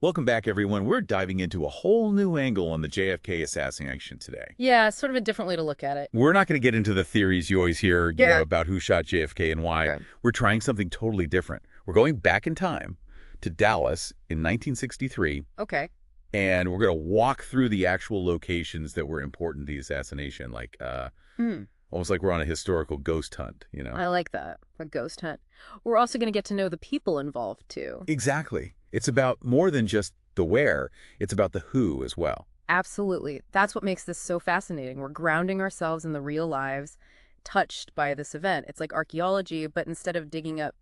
Welcome back, everyone. We're diving into a whole new angle on the JFK assassination today. Yeah, sort of a different way to look at it. We're not going to get into the theories you always hear, Yeah. about who shot JFK and why. Okay. We're trying something totally different. We're going back in time to Dallas in 1963, Okay. and we're going to walk through the actual locations that were important to the assassination, like almost like we're on a historical ghost hunt, I like that. A ghost hunt. We're also going to get to know the people involved, too. Exactly. It's about more than just the where. It's about the who as well. Absolutely. That's what makes this so fascinating. We're grounding ourselves in the real lives touched by this event. It's like archaeology, but instead of digging up,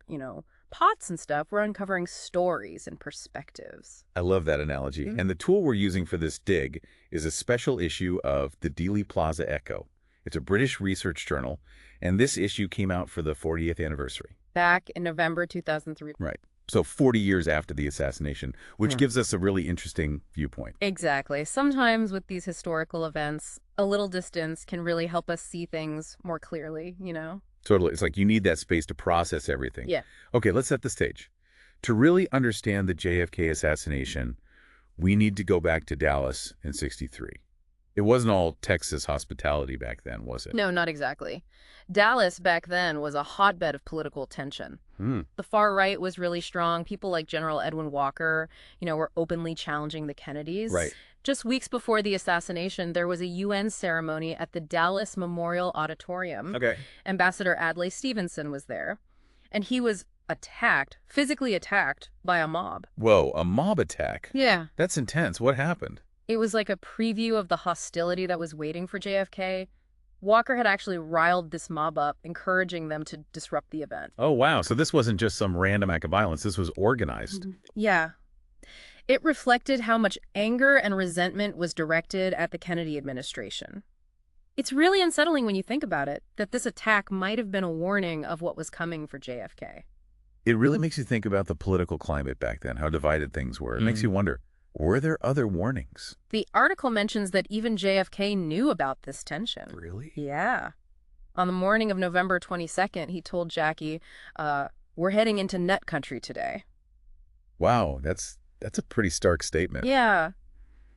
pots and stuff, we're uncovering stories and perspectives. I love that analogy. Mhm. And the tool we're using for this dig is a special issue of the Dealey Plaza Echo. It's a British research journal, and this issue came out for the 40th anniversary. Back in November 2003. Right. So 40 years after the assassination, which Yeah. gives us a really interesting viewpoint. Exactly. Sometimes with these historical events, a little distance can really help us see things more clearly. Totally. It's like you need that space to process everything. Yeah. Okay, let's set the stage. To really understand the JFK assassination, we need to go back to Dallas in '63. It wasn't all Texas hospitality back then, was it? No, not exactly. Dallas back then was a hotbed of political tension. Hmm. The far right was really strong. People like General Edwin Walker, were openly challenging the Kennedys. Right. Just weeks before the assassination, there was a UN ceremony at the Dallas Memorial Auditorium. Okay. Ambassador Adlai Stevenson was there, and he was physically attacked by a mob. Whoa, a mob attack? Yeah. That's intense. What happened? It was like a preview of the hostility that was waiting for JFK. Walker had actually riled this mob up, encouraging them to disrupt the event. Oh, wow. So this wasn't just some random act of violence. This was organized. Yeah. It reflected how much anger and resentment was directed at the Kennedy administration. It's really unsettling when you think about it, that this attack might have been a warning of what was coming for JFK. It really makes you think about the political climate back then, how divided things were. It makes you wonder, were there other warnings? The article mentions that even JFK knew about this tension. Really? Yeah. On the morning of November 22nd, he told Jackie, we're heading into nut country today. Wow, that's a pretty stark statement. Yeah.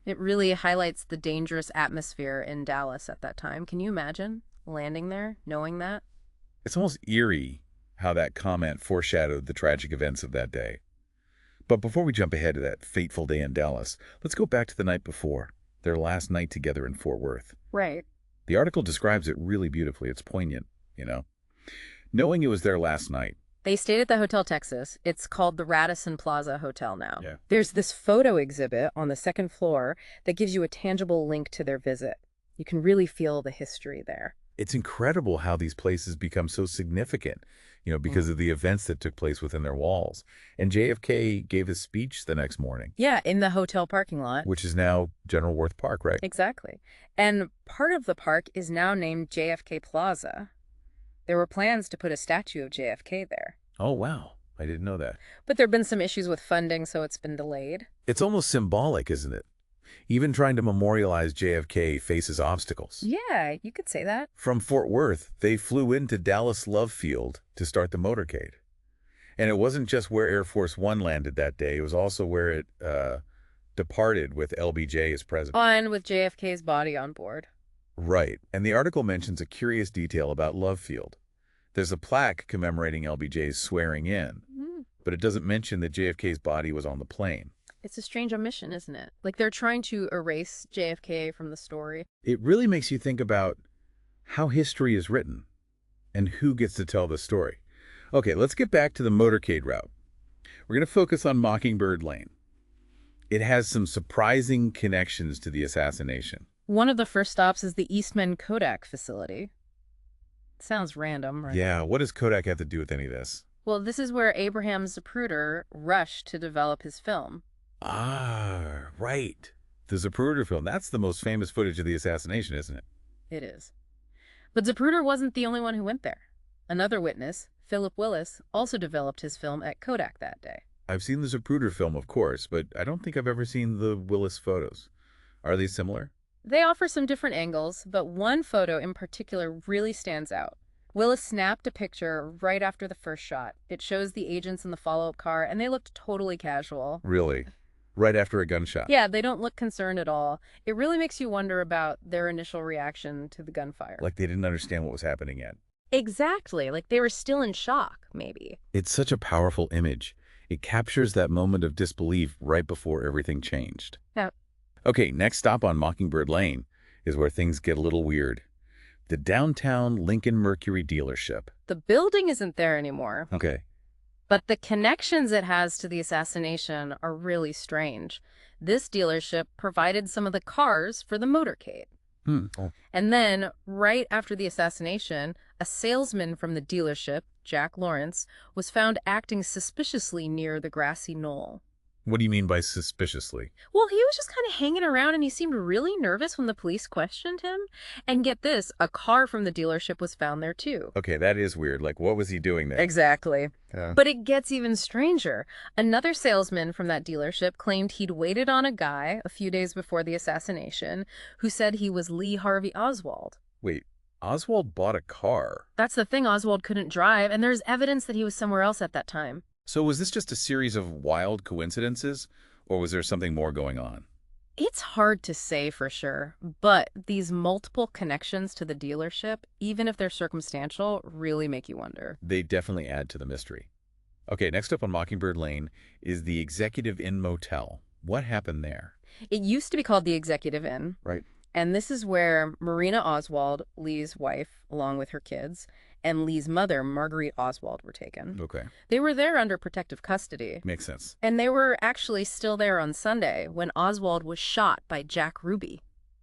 It really highlights the dangerous atmosphere in Dallas at that time. Can you imagine landing there, knowing that? It's almost eerie how that comment foreshadowed the tragic events of that day. But before we jump ahead to that fateful day in Dallas, let's go back to the night before, their last night together in Fort Worth. Right. The article describes it really beautifully. It's poignant. Knowing it was their last night. They stayed at the Hotel Texas. It's called the Radisson Plaza Hotel now. Yeah. There's this photo exhibit on the second floor that gives you a tangible link to their visit. You can really feel the history there. It's incredible how these places become so significant, because of the events that took place within their walls. And JFK gave a speech the next morning. Yeah, in the hotel parking lot. Which is now General Worth Park, right? Exactly. And part of the park is now named JFK Plaza. There were plans to put a statue of JFK there. Oh, wow. I didn't know that. But there have been some issues with funding, so it's been delayed. It's almost symbolic, isn't it? Even trying to memorialize JFK faces obstacles. Yeah, you could say that. From Fort Worth, they flew into Dallas Love Field to start the motorcade. And it wasn't just where Air Force One landed that day. It was also where it departed with LBJ as president. And with JFK's body on board. Right. And the article mentions a curious detail about Love Field. There's a plaque commemorating LBJ's swearing in, but it doesn't mention that JFK's body was on the plane. It's a strange omission, isn't it? Like they're trying to erase JFK from the story. It really makes you think about how history is written and who gets to tell the story. Okay, let's get back to the motorcade route. We're going to focus on Mockingbird Lane. It has some surprising connections to the assassination. One of the first stops is the Eastman Kodak facility. Sounds random, right? Yeah, what does Kodak have to do with any of this? Well, this is where Abraham Zapruder rushed to develop his film. Ah, right. The Zapruder film. That's the most famous footage of the assassination, isn't it? It is. But Zapruder wasn't the only one who went there. Another witness, Philip Willis, also developed his film at Kodak that day. I've seen the Zapruder film, of course, but I don't think I've ever seen the Willis photos. Are they similar? They offer some different angles, but one photo in particular really stands out. Willis snapped a picture right after the first shot. It shows the agents in the follow-up car, and they looked totally casual. Really? right after a gunshot. Yeah, they don't look concerned at all. It really makes you wonder about their initial reaction to the gunfire. Like they didn't understand what was happening yet. Exactly, like they were still in shock, maybe. It's such a powerful image. It captures that moment of disbelief right before everything changed. Yeah. Okay, next stop on Mockingbird Lane is where things get a little weird. The downtown Lincoln Mercury dealership. The building isn't there anymore, Okay. but the connections it has to the assassination are really strange. This dealership provided some of the cars for the motorcade. Oh. And then, right after the assassination, a salesman from the dealership, Jack Lawrence, was found acting suspiciously near the grassy knoll. What do you mean by suspiciously? Well, he was just kind of hanging around and he seemed really nervous when the police questioned him. And get this, a car from the dealership was found there too. Okay, that is weird. Like, what was he doing there? Exactly. Yeah. But it gets even stranger. Another salesman from that dealership claimed he'd waited on a guy a few days before the assassination who said he was Lee Harvey Oswald. Wait, Oswald bought a car. That's the thing, Oswald couldn't drive, and there's evidence that he was somewhere else at that time. So was this just a series of wild coincidences, or was there something more going on? It's hard to say for sure, but these multiple connections to the dealership, even if they're circumstantial, really make you wonder. They definitely add to the mystery. Okay, next up on Mockingbird Lane is the Executive Inn Motel. What happened there? It used to be called the Executive Inn. Right. And this is where Marina Oswald, Lee's wife, along with her kids, and Lee's mother, Marguerite Oswald, were taken. Okay. They were there under protective custody. Makes sense. And they were actually still there on Sunday when Oswald was shot by Jack Ruby.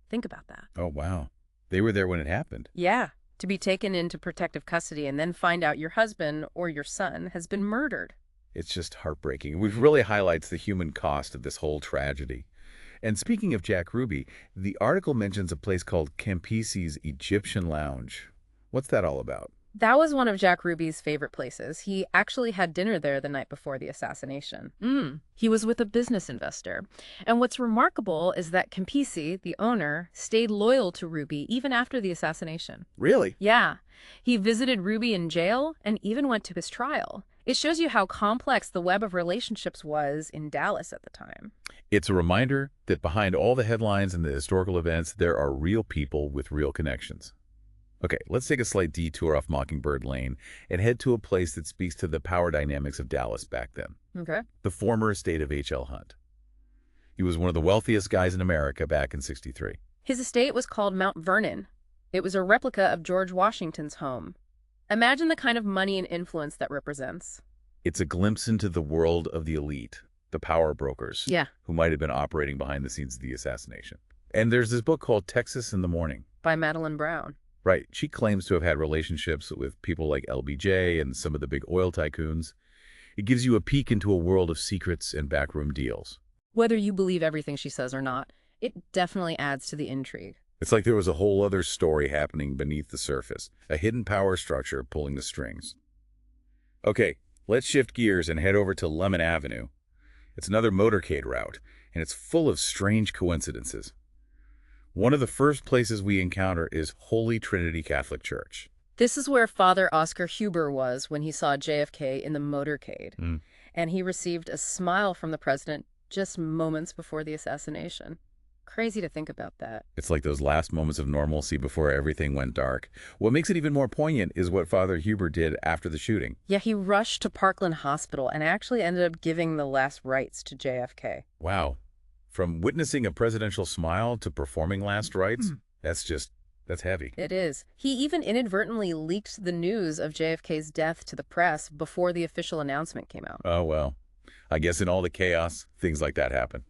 Think about that. Oh, wow. They were there when it happened. Yeah, to be taken into protective custody and then find out your husband or your son has been murdered. It's just heartbreaking. It really highlights the human cost of this whole tragedy. And speaking of Jack Ruby, the article mentions a place called Campisi's Egyptian Lounge. What's that all about? That was one of Jack Ruby's favorite places. He actually had dinner there the night before the assassination. He was with a business investor. And what's remarkable is that Campisi, the owner, stayed loyal to Ruby even after the assassination. Really? Yeah. He visited Ruby in jail and even went to his trial. It shows you how complex the web of relationships was in Dallas at the time. It's a reminder that behind all the headlines and the historical events, there are real people with real connections. Okay, let's take a slight detour off Mockingbird Lane and head to a place that speaks to the power dynamics of Dallas back then. Okay. The former estate of H.L. Hunt. He was one of the wealthiest guys in America back in '63. His estate was called Mount Vernon. It was a replica of George Washington's home. Imagine the kind of money and influence that represents. It's a glimpse into the world of the elite, the power brokers, Yeah. who might have been operating behind the scenes of the assassination. And there's this book called Texas in the Morning. By Madeline Brown. Right. She claims to have had relationships with people like LBJ and some of the big oil tycoons. It gives you a peek into a world of secrets and backroom deals. Whether you believe everything she says or not, it definitely adds to the intrigue. It's like there was a whole other story happening beneath the surface, a hidden power structure pulling the strings. Okay, let's shift gears and head over to Lemon Avenue. It's another motorcade route, and it's full of strange coincidences. One of the first places we encounter is Holy Trinity Catholic Church. This is where Father Oscar Huber was when he saw JFK in the motorcade. And he received a smile from the president just moments before the assassination. Crazy to think about that. It's like those last moments of normalcy before everything went dark. What makes it even more poignant is what Father Huber did after the shooting. Yeah, he rushed to Parkland Hospital and actually ended up giving the last rites to JFK. Wow. From witnessing a presidential smile to performing last rites, that's heavy. It is. He even inadvertently leaked the news of JFK's death to the press before the official announcement came out. Oh, well. I guess in all the chaos, things like that happen.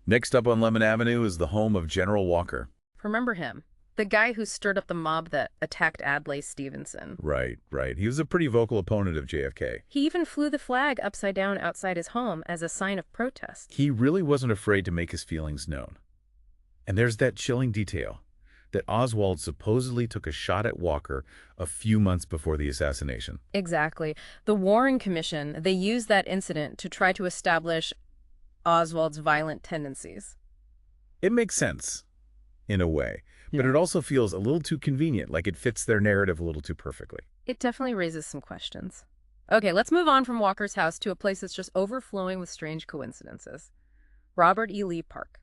Next up on Lemon Avenue is the home of General Walker. Remember him? The guy who stirred up the mob that attacked Adlai Stevenson. Right. He was a pretty vocal opponent of JFK. He even flew the flag upside down outside his home as a sign of protest. He really wasn't afraid to make his feelings known. And there's that chilling detail that Oswald supposedly took a shot at Walker a few months before the assassination. Exactly. The Warren Commission, they used that incident to try to establish Oswald's violent tendencies. It makes sense, in a way, but it also feels a little too convenient, like it fits their narrative a little too perfectly. It definitely raises some questions. Okay, let's move on from Walker's house to a place that's just overflowing with strange coincidences. Robert E. Lee Park.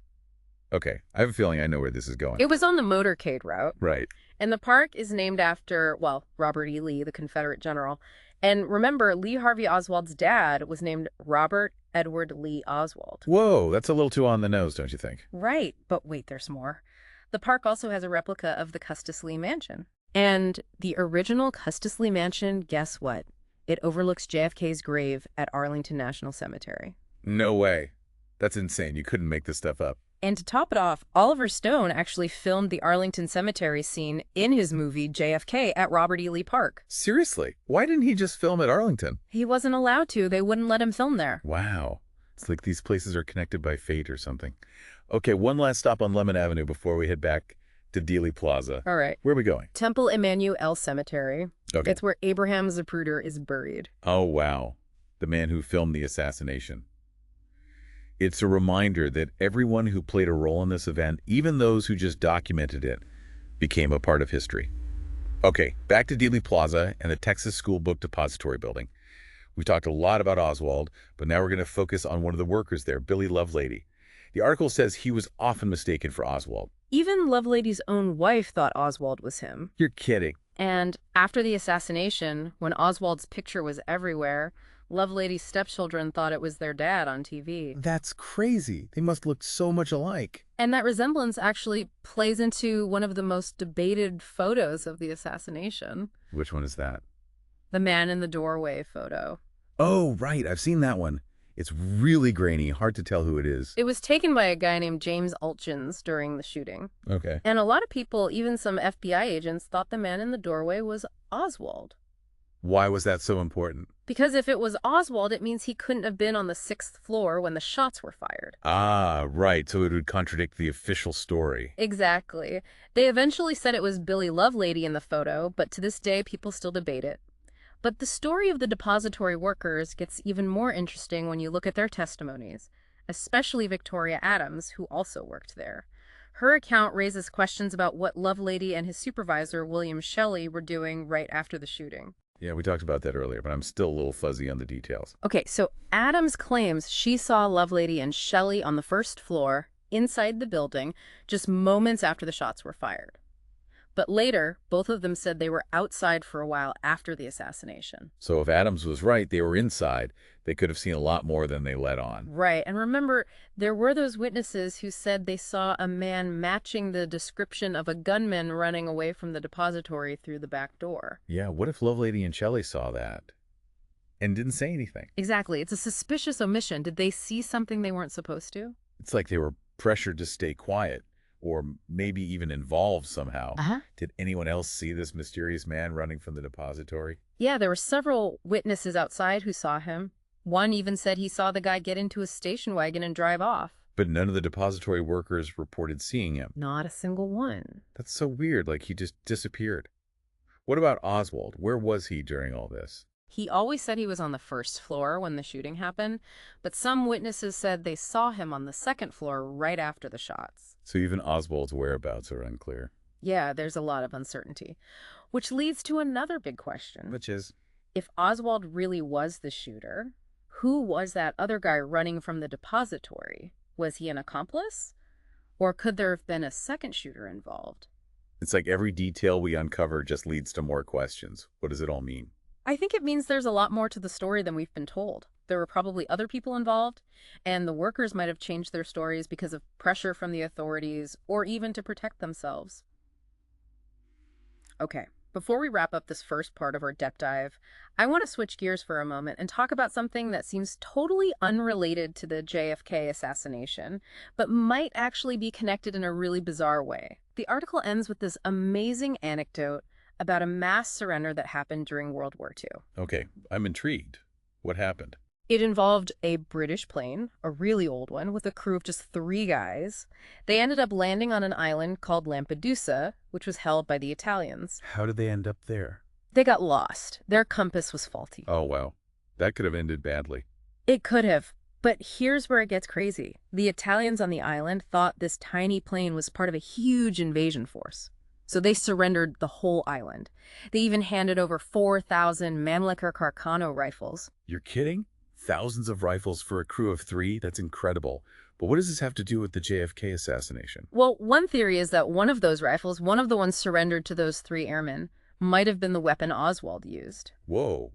Okay, I have a feeling I know where this is going. It was on the motorcade route. Right. And the park is named after, well, Robert E. Lee, the Confederate general. And remember, Lee Harvey Oswald's dad was named Robert Edward Lee Oswald. Whoa, that's a little too on the nose, don't you think? Right, but wait, there's more. The park also has a replica of the Custis Lee Mansion. And the original Custis Lee Mansion, guess what? It overlooks JFK's grave at Arlington National Cemetery. No way. That's insane. You couldn't make this stuff up. And to top it off, Oliver Stone actually filmed the Arlington Cemetery scene in his movie JFK at Robert E. Lee Park. Seriously? Why didn't he just film at Arlington? He wasn't allowed to. They wouldn't let him film there. Wow. It's like these places are connected by fate or something. Okay, one last stop on Lemon Avenue before we head back to Dealey Plaza. All right. Where are we going? Temple Emmanuel Cemetery. Okay. It's where Abraham Zapruder is buried. Oh, wow. The man who filmed the assassination. It's a reminder that everyone who played a role in this event, even those who just documented it, became a part of history. Okay, back to Dealey Plaza and the Texas School Book Depository Building. We talked a lot about Oswald, but now we're going to focus on one of the workers there, Billy Lovelady. The article says he was often mistaken for Oswald. Even Lovelady's own wife thought Oswald was him. You're kidding. And after the assassination, when Oswald's picture was everywhere, Lovelady's stepchildren thought it was their dad on TV. That's crazy. They must look so much alike. And that resemblance actually plays into one of the most debated photos of the assassination. Which one is that? The man in the doorway photo. Oh, right. I've seen that one. It's really grainy, hard to tell who it is. It was taken by a guy named James Altgens during the shooting. Okay. And a lot of people, even some FBI agents, thought the man in the doorway was Oswald. Why was that so important? Because if it was Oswald, it means he couldn't have been on the 6th floor when the shots were fired. Ah, right. So it would contradict the official story. Exactly. They eventually said it was Billy Lovelady in the photo, but to this day, people still debate it. But the story of the depository workers gets even more interesting when you look at their testimonies, especially Victoria Adams, who also worked there. Her account raises questions about what Lovelady and his supervisor, William Shelley, were doing right after the shooting. Yeah, we talked about that earlier, but I'm still a little fuzzy on the details. Okay, so Adams claims she saw Lovelady and Shelley on the 1st floor, inside the building, just moments after the shots were fired. But later, both of them said they were outside for a while after the assassination. So if Adams was right, they were inside. They could have seen a lot more than they let on. Right, and remember, there were those witnesses who said they saw a man matching the description of a gunman running away from the depository through the back door. Yeah, what if Lovelady and Shelley saw that and didn't say anything? Exactly. It's a suspicious omission. Did they see something they weren't supposed to? It's like they were pressured to stay quiet or maybe even involved somehow. Did anyone else see this mysterious man running from the depository? Yeah, there were several witnesses outside who saw him. One even said he saw the guy get into a station wagon and drive off. But none of the depository workers reported seeing him. Not a single one. That's so weird, like he just disappeared. What about Oswald? Where was he during all this? He always said he was on the 1st floor when the shooting happened, but some witnesses said they saw him on the 2nd floor right after the shots. So even Oswald's whereabouts are unclear. Yeah, there's a lot of uncertainty. Which leads to another big question. Which is? If Oswald really was the shooter, who was that other guy running from the depository? Was he an accomplice? Or could there have been a second shooter involved? It's like every detail we uncover just leads to more questions. What does it all mean? I think it means there's a lot more to the story than we've been told. There were probably other people involved, and the workers might have changed their stories because of pressure from the authorities or even to protect themselves. Okay, before we wrap up this first part of our depth dive, I want to switch gears for a moment and talk about something that seems totally unrelated to the JFK assassination, but might actually be connected in a really bizarre way. The article ends with this amazing anecdote about a mass surrender that happened during World War II. Okay, I'm intrigued. What happened? It involved a British plane, a really old one, with a crew of just 3 guys. They ended up landing on an island called Lampedusa, which was held by the Italians. How did they end up there? They got lost. Their compass was faulty. Oh, wow. That could have ended badly. It could have. But here's where it gets crazy. The Italians on the island thought this tiny plane was part of a huge invasion force. So they surrendered the whole island. They even handed over 4,000 Mamluk Carcano rifles. You're kidding? Thousands of rifles for a crew of 3? That's incredible. But what does this have to do with the JFK assassination? Well, one theory is that one of those rifles, one of the ones surrendered to those 3 airmen, might have been the weapon Oswald used. Whoa,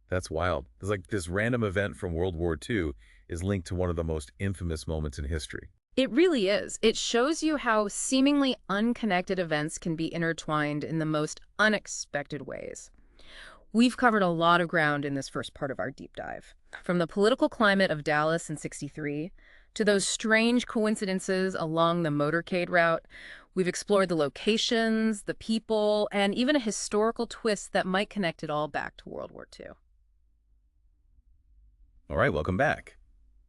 that's wild. It's like this random event from World War II is linked to one of the most infamous moments in history. It really is. It shows you how seemingly unconnected events can be intertwined in the most unexpected ways. We've covered a lot of ground in this first part of our deep dive. From the political climate of Dallas in '63 to those strange coincidences along the motorcade route, we've explored the locations, the people, and even a historical twist that might connect it all back to World War II. All right, welcome back.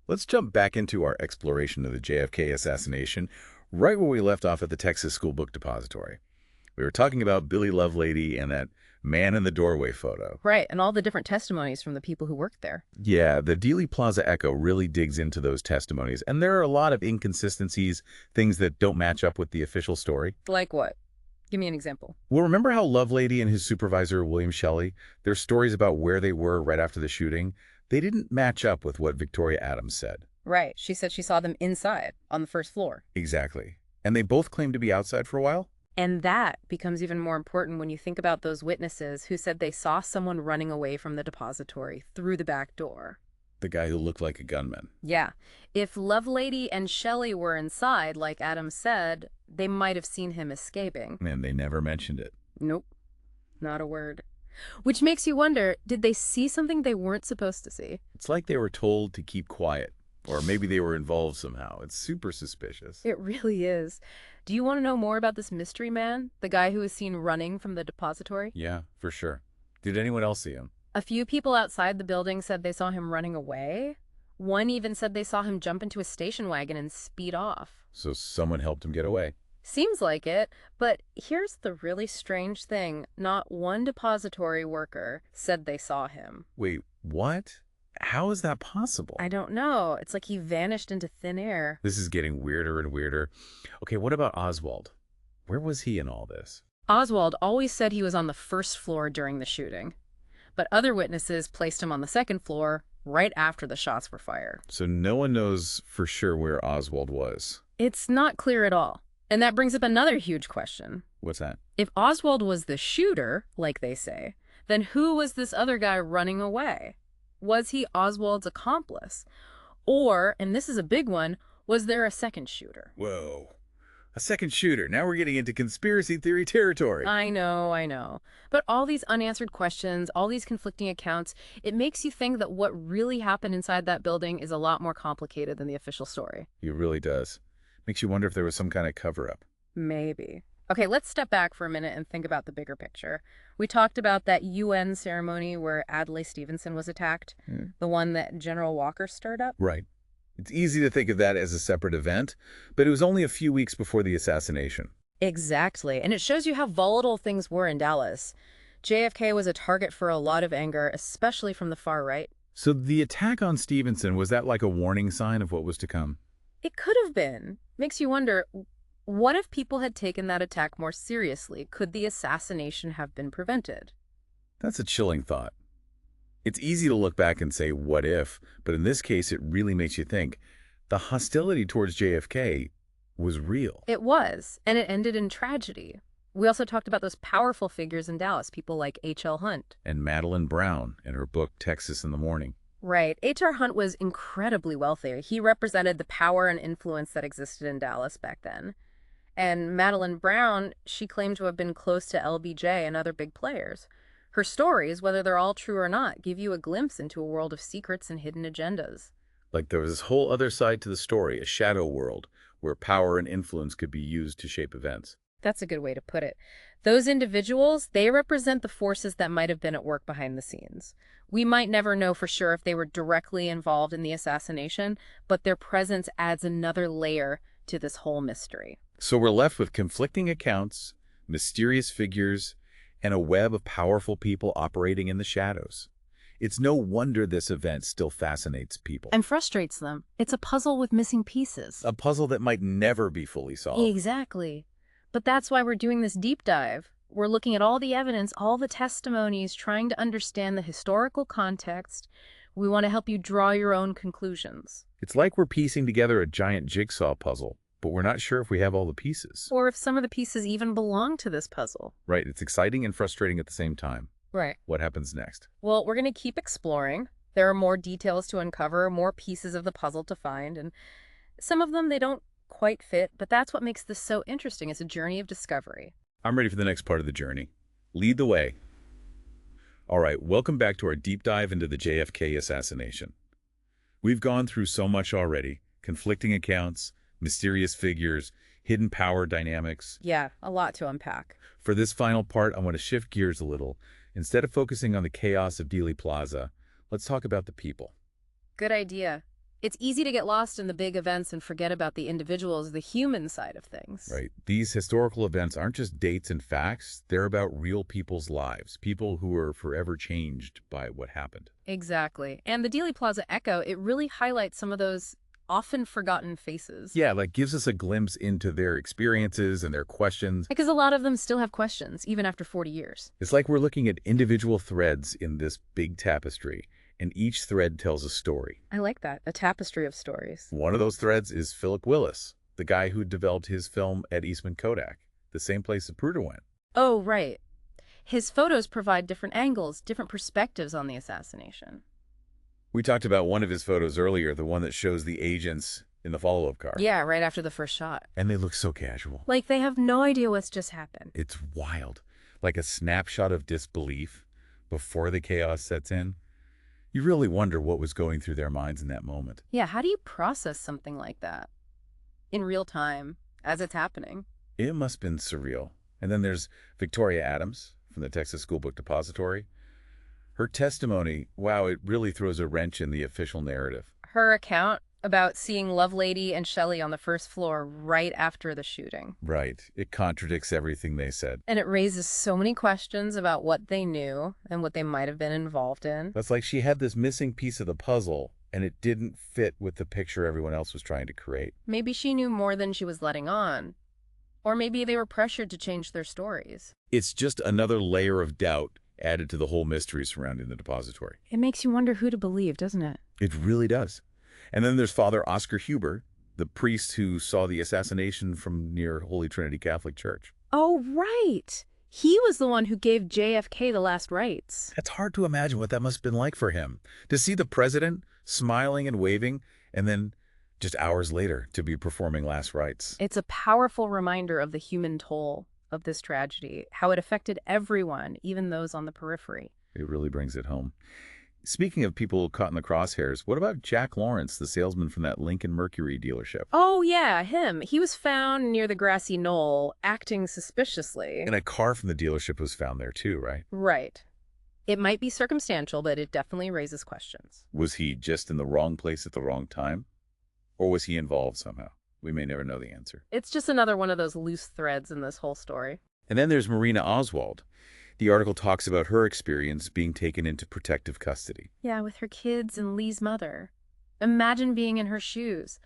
Let's jump back into our exploration of the JFK assassination right where we left off at the Texas School Book Depository. We were talking about Billy Lovelady and that man in the doorway photo. Right, and all the different testimonies from the people who worked there. Yeah, the Dealey Plaza Echo really digs into those testimonies, and there are a lot of inconsistencies, things that don't match up with the official story. Like what? Give me an example. Well, remember how Lovelady and his supervisor, William Shelley, their stories about where they were right after the shooting, they didn't match up with what Victoria Adams said. Right, she said she saw them inside, on the first floor. Exactly. And they both claimed to be outside for a while? And that becomes even more important when you think about those witnesses who said they saw someone running away from the depository through the back door. The guy who looked like a gunman. Yeah. If Lovelady and Shelley were inside, like Adams said, they might have seen him escaping. And they never mentioned it. Nope. Not a word. Which makes you wonder, did they see something they weren't supposed to see? It's like they were told to keep quiet. Or maybe they were involved somehow. It's super suspicious. It really is. Do you want to know more about this mystery man? The guy who was seen running from the depository? Yeah, for sure. Did anyone else see him? A few people outside the building said they saw him running away. One even said they saw him jump into a station wagon and speed off. So someone helped him get away. Seems like it, but here's the really strange thing. Not one depository worker said they saw him. Wait, what? How is that possible? I don't know. It's like he vanished into thin air. This is getting weirder and weirder. Okay, what about Oswald? Where was he in all this? Oswald always said he was on the first floor during the shooting, but other witnesses placed him on the second floor right after the shots were fired. So no one knows for sure where Oswald was. It's not clear at all. And that brings up another huge question. What's that? If Oswald was the shooter, like they say, then who was this other guy running away? Was he Oswald's accomplice? Or, and this is a big one, was there a second shooter? Whoa. A second shooter. Now we're getting into conspiracy theory territory. I know. But all these unanswered questions, all these conflicting accounts, it makes you think that what really happened inside that building is a lot more complicated than the official story. It really does. Makes you wonder if there was some kind of cover-up. Maybe. Okay, let's step back for a minute and think about the bigger picture. We talked about that UN ceremony where Adlai Stevenson was attacked, the one that General Walker stirred up. Right. It's easy to think of that as a separate event, but it was only a few weeks before the assassination. Exactly, and it shows you how volatile things were in Dallas. JFK was a target for a lot of anger, especially from the far right. So the attack on Stevenson, was that like a warning sign of what was to come? It could have been. Makes you wonder, what if people had taken that attack more seriously? Could the assassination have been prevented? That's a chilling thought. It's easy to look back and say, what if? But in this case, it really makes you think. The hostility towards JFK was real. It was, and it ended in tragedy. We also talked about those powerful figures in Dallas, people like H.L. Hunt. And Madeline Brown in her book, Texas in the Morning. Right. H.R. Hunt was incredibly wealthy. He represented the power and influence that existed in Dallas back then. And Madeline Brown, she claimed to have been close to LBJ and other big players. Her stories, whether they're all true or not, give you a glimpse into a world of secrets and hidden agendas. Like there was this whole other side to the story, a shadow world, where power and influence could be used to shape events. That's a good way to put it. Those individuals, they represent the forces that might have been at work behind the scenes. We might never know for sure if they were directly involved in the assassination, but their presence adds another layer to this whole mystery. So we're left with conflicting accounts, mysterious figures, and a web of powerful people operating in the shadows. It's no wonder this event still fascinates people. And frustrates them. It's a puzzle with missing pieces. A puzzle that might never be fully solved. Exactly. But that's why we're doing this deep dive. We're looking at all the evidence, all the testimonies, trying to understand the historical context. We want to help you draw your own conclusions. It's like we're piecing together a giant jigsaw puzzle, but we're not sure if we have all the pieces. Or if some of the pieces even belong to this puzzle. Right, it's exciting and frustrating at the same time. Right. What happens next? Well, we're going to keep exploring. There are more details to uncover, more pieces of the puzzle to find, and some of them, they don't quite fit, but that's what makes this so interesting. It's a journey of discovery. I'm ready for the next part of the journey. Lead the way. All right, welcome back to our deep dive into the JFK assassination. We've gone through so much already. Conflicting accounts, mysterious figures, hidden power dynamics. Yeah, a lot to unpack. For this final part, I want to shift gears a little. Instead of focusing on the chaos of Dealey Plaza, let's talk about the people. Good idea. It's easy to get lost in the big events and forget about the individuals, the human side of things. Right. These historical events aren't just dates and facts. They're about real people's lives, people who are forever changed by what happened. Exactly. And the Dealey Plaza Echo, it really highlights some of those often forgotten faces. Yeah, like gives us a glimpse into their experiences and their questions. Because a lot of them still have questions, even after 40 years. It's like we're looking at individual threads in this big tapestry, and each thread tells a story. I like that, a tapestry of stories. One of those threads is Philip Willis, the guy who developed his film at Eastman Kodak, the same place Zapruder went. Oh, right. His photos provide different angles, different perspectives on the assassination. We talked about one of his photos earlier, the one that shows the agents in the follow-up car. Yeah, right after the first shot. And they look so casual. Like they have no idea what's just happened. It's wild. Like a snapshot of disbelief before the chaos sets in. You really wonder what was going through their minds in that moment. Yeah, how do you process something like that? In real time, as it's happening. It must have been surreal. And then there's Victoria Adams from the Texas School Book Depository. Her testimony, wow, it really throws a wrench in the official narrative. Her account about seeing Lovelady and Shelley on the first floor right after the shooting. Right. It contradicts everything they said. And it raises so many questions about what they knew and what they might have been involved in. That's like she had this missing piece of the puzzle, and it didn't fit with the picture everyone else was trying to create. Maybe she knew more than she was letting on. Or maybe they were pressured to change their stories. It's just another layer of doubt added to the whole mystery surrounding the depository. It makes you wonder who to believe, doesn't it? It really does. And then there's Father Oscar Huber, the priest who saw the assassination from near Holy Trinity Catholic Church. Oh, right. He was the one who gave JFK the last rites. It's hard to imagine what that must have been like for him. To see the president smiling and waving, and then just hours later to be performing last rites. It's a powerful reminder of the human toll of this tragedy, how it affected everyone, even those on the periphery. It really brings it home. Speaking of people caught in the crosshairs, what about Jack Lawrence, the salesman from that Lincoln Mercury dealership? Oh, yeah, him. He was found near the grassy knoll, acting suspiciously. And a car from the dealership was found there too, right? Right. It might be circumstantial, but it definitely raises questions. Was he just in the wrong place at the wrong time? Or was he involved somehow? We may never know the answer. It's just another one of those loose threads in this whole story. And then there's Marina Oswald. The article talks about her experience being taken into protective custody. Yeah, with her kids and Lee's mother. Imagine being in her shoes.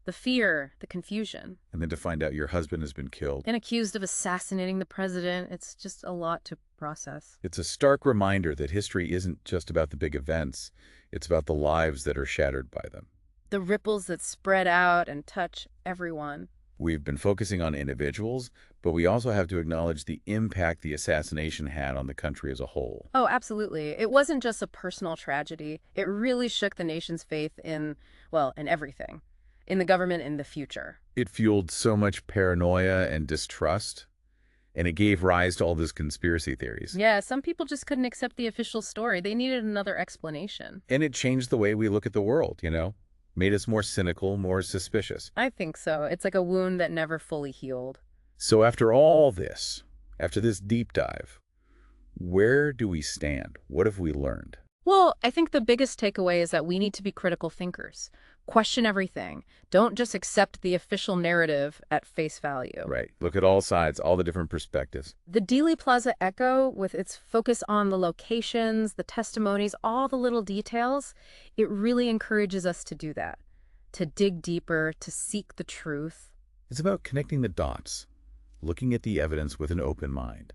The fear, the confusion. And then to find out your husband has been killed. And accused of assassinating the president. It's just a lot to process. It's a stark reminder that history isn't just about the big events. It's about the lives that are shattered by them. The ripples that spread out and touch everyone. We've been focusing on individuals, but we also have to acknowledge the impact the assassination had on the country as a whole. Oh, absolutely. It wasn't just a personal tragedy. It really shook the nation's faith in, well, in everything. In the government, in the future. It fueled so much paranoia and distrust, and it gave rise to all these conspiracy theories. Yeah, some people just couldn't accept the official story. They needed another explanation. And it changed the way we look at the world, you know? Made us more cynical, more suspicious. I think so. It's like a wound that never fully healed. So after all this, after this deep dive, where do we stand? What have we learned? Well, I think the biggest takeaway is that we need to be critical thinkers. Question everything. Don't just accept the official narrative at face value. Right. Look at all sides, all the different perspectives. The Dealey Plaza Echo, with its focus on the locations, the testimonies, all the little details, it really encourages us to do that. To dig deeper, to seek the truth. It's about connecting the dots, looking at the evidence with an open mind,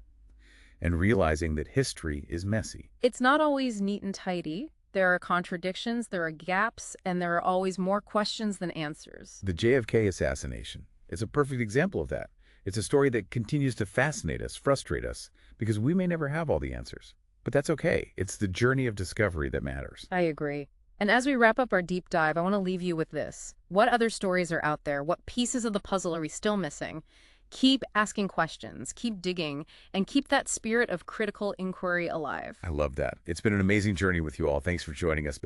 and realizing that history is messy. It's not always neat and tidy. There are contradictions, there are gaps, and there are always more questions than answers. The JFK assassination is a perfect example of that. It's a story that continues to fascinate us, frustrate us, because we may never have all the answers. But that's okay. It's the journey of discovery that matters. I agree. And as we wrap up our deep dive, I want to leave you with this. What other stories are out there? What pieces of the puzzle are we still missing? Keep asking questions, keep digging, and keep that spirit of critical inquiry alive. I love that. It's been an amazing journey with you all. Thanks for joining us.